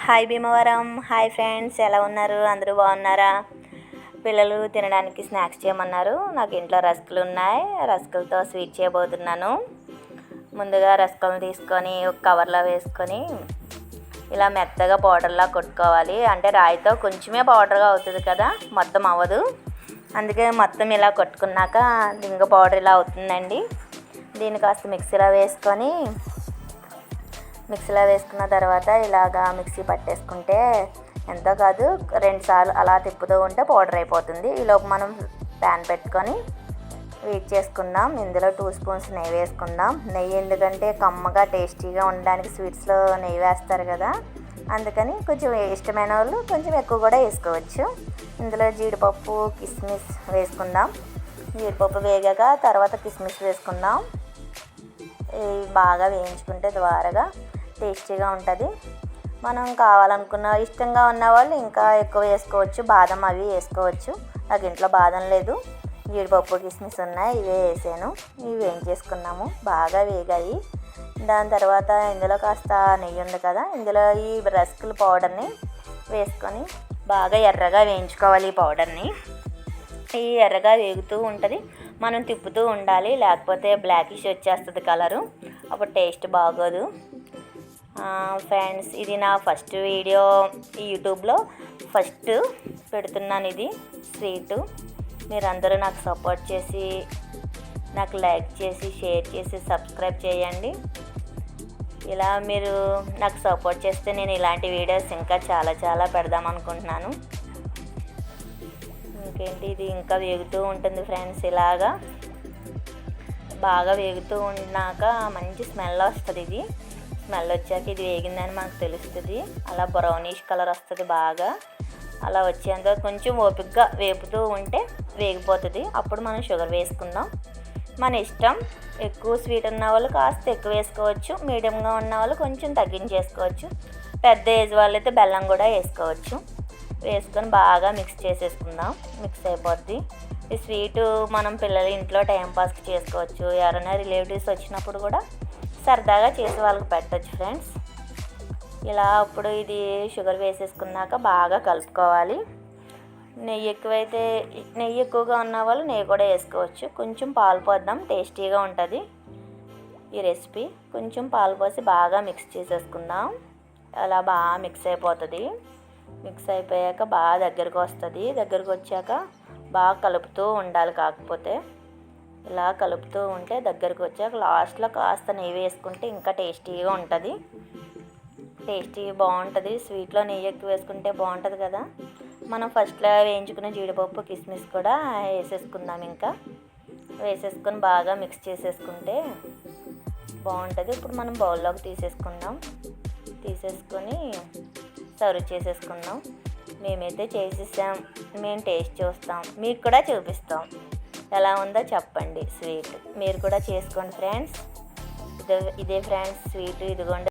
Hi Bhimavaram. Hi friends, ఎలా ఉన్నారు? అందరూ బాగున్నారా? పిల్లలు తినడానికి స్నాక్స్ చేయమన్నారు. నాకు ఇంట్లో రస్కులు ఉన్నాయి. రస్కులతో స్వీట్ చేయబోతున్నాను. ముందుగా రస్కులను తీసుకొని ఒక కవర్లో వేసుకొని ఇలా మెత్తగా పౌడర్లా కొట్టుకోవాలి. అంటే రాయితో కొంచెమే పౌడర్గా అవుతుంది కదా, మొత్తం అవ్వదు. అందుకే మొత్తం ఇలా కొట్టుకున్నాక ఇంకా పౌడర్ ఇలా అవుతుందండి. దీన్ని కాస్త మిక్సీలో వేసుకున్న తర్వాత ఇలాగా మిక్సీ పట్టేసుకుంటే ఎంతో కాదు 2 సార్లు అలా తిప్పుతూ ఉంటే పౌడర్ అయిపోతుంది. ఈలోపు మనం ప్యాన్ పెట్టుకొని వీట్ చేసుకుందాం. ఇందులో 2 స్పూన్స్ నెయ్యి వేసుకుందాం. నెయ్యి ఎందుకంటే కమ్మగా టేస్టీగా ఉండడానికి స్వీట్స్లో నెయ్యి వేస్తారు కదా, అందుకని కొంచెం ఇష్టమైన వాళ్ళు కొంచెం ఎక్కువ కూడా వేసుకోవచ్చు. ఇందులో జీడిపప్పు కిస్మిస్ వేసుకుందాం. జీడిపప్పు వేగాక తర్వాత కిస్మిస్ వేసుకుందాం. ఇవి బాగా వేయించుకుంటే ద్వారగా టేస్టీగా ఉంటుంది. మనం కావాలనుకున్న ఇష్టంగా ఉన్నవాళ్ళు ఇంకా ఎక్కువ వేసుకోవచ్చు. బాదం అవి వేసుకోవచ్చు. నాకు ఇంట్లో బాదం లేదు, జీడిపప్పు కిస్మిస్ ఉన్నాయి, ఇవే వేసాను. ఇవి వేయించేసుకున్నాము. బాగా వేగాయి. దాని తర్వాత ఇందులో కాస్త నెయ్యి ఉంది కదా, ఇందులో ఈ రస్కుల పౌడర్ని వేసుకొని బాగా ఎర్రగా వేయించుకోవాలి. ఈ పౌడర్ని ఈ ఎర్రగా వేగుతూ ఉంటుంది, మనం తిప్పుతూ ఉండాలి, లేకపోతే బ్లాకిష్ వచ్చేస్తుంది కలరు, అప్పుడు టేస్ట్ బాగోదు. ఫ్రెండ్స్, ఇది నా ఫస్ట్ వీడియో యూట్యూబ్లో ఫస్ట్ పెడుతున్నాను. ఇది స్వీటు. మీరందరూ నాకు సపోర్ట్ చేసి నాకు లైక్ చేసి షేర్ చేసి సబ్స్క్రైబ్ చేయండి. ఇలా మీరు నాకు సపోర్ట్ చేస్తే నేను ఇలాంటి వీడియోస్ ఇంకా చాలా చాలా పెడదాం అనుకుంటున్నాను. ఇంకేంటి, ఇది ఇంకా వేగుతూ ఉంటుంది ఫ్రెండ్స్. ఇలాగా బాగా వేగుతూ ఉన్నాక మంచి స్మెల్ వస్తుంది. ఇది స్మెల్ వచ్చాక ఇది వేగిందని మనకు తెలుస్తుంది. అలా బ్రౌనిష్ కలర్ వస్తుంది. బాగా అలా వచ్చేంత కొంచెం ఓపికగా వేపుతూ ఉంటే వేగిపోతుంది. అప్పుడు మనం షుగర్ వేసుకుందాం. మన ఇష్టం. ఎక్కువ స్వీట్ ఉన్న వాళ్ళు కాస్త ఎక్కువ వేసుకోవచ్చు, మీడియంగా ఉన్న వాళ్ళు కొంచెం తగ్గించేసుకోవచ్చు. పెద్ద ఏజ్ వాళ్ళైతే బెల్లం కూడా వేసుకోవచ్చు. వేసుకొని బాగా మిక్స్ చేసేసుకుందాం. మిక్స్ అయిపోద్ది. ఈ స్వీటు మనం పిల్లలు ఇంట్లో టైంపాస్కి చేసుకోవచ్చు. ఎవరైనా రిలేటివ్స్ వచ్చినప్పుడు కూడా సరదాగా చేసి వాళ్ళకి పెట్టచ్చు ఫ్రెండ్స్. ఇలా అప్పుడు ఇది షుగర్ వేసేసుకున్నాక బాగా కలుపుకోవాలి. నెయ్యి ఎక్కువగా ఉన్న వాళ్ళు నెయ్యి కూడా వేసుకోవచ్చు. కొంచెం పాలు పోద్దాం, టేస్టీగా ఉంటుంది ఈ రెసిపీ. కొంచెం పాలు పోసి బాగా మిక్స్ చేసేసుకుందాం. అలా బాగా మిక్స్ అయిపోతుంది. మిక్స్ అయిపోయాక బాగా దగ్గరకు వస్తుంది. దగ్గరకు వచ్చాక బాగా కలుపుతూ ఉండాలి. కాకపోతే ఇలా కలుపుతూ ఉంటే దగ్గరకు వచ్చాక లాస్ట్లో కాస్త నెయ్యి వేసుకుంటే ఇంకా టేస్టీగా ఉంటుంది. బాగుంటుంది. స్వీట్లో నెయ్యి ఎక్కువ వేసుకుంటే బాగుంటుంది కదా. మనం ఫస్ట్లో వేయించుకున్న జీడిపప్పు కిస్మిస్ కూడా వేసేసుకుందాం. ఇంకా వేసేసుకొని బాగా మిక్స్ చేసేసుకుంటే బాగుంటుంది. ఇప్పుడు మనం బౌల్లోకి తీసేసుకొని సర్వ్ చేసేసుకుందాం. మేమైతే చేసేసాం. మేము టేస్ట్ చూస్తాం, మీకు కూడా చూపిస్తాం. ఎలా ఉందో చెప్పండి స్వీట్. మీరు కూడా చేసుకోండి ఫ్రెండ్స్. ఇదే ఫ్రెండ్స్ స్వీట్. ఇదిగోండి.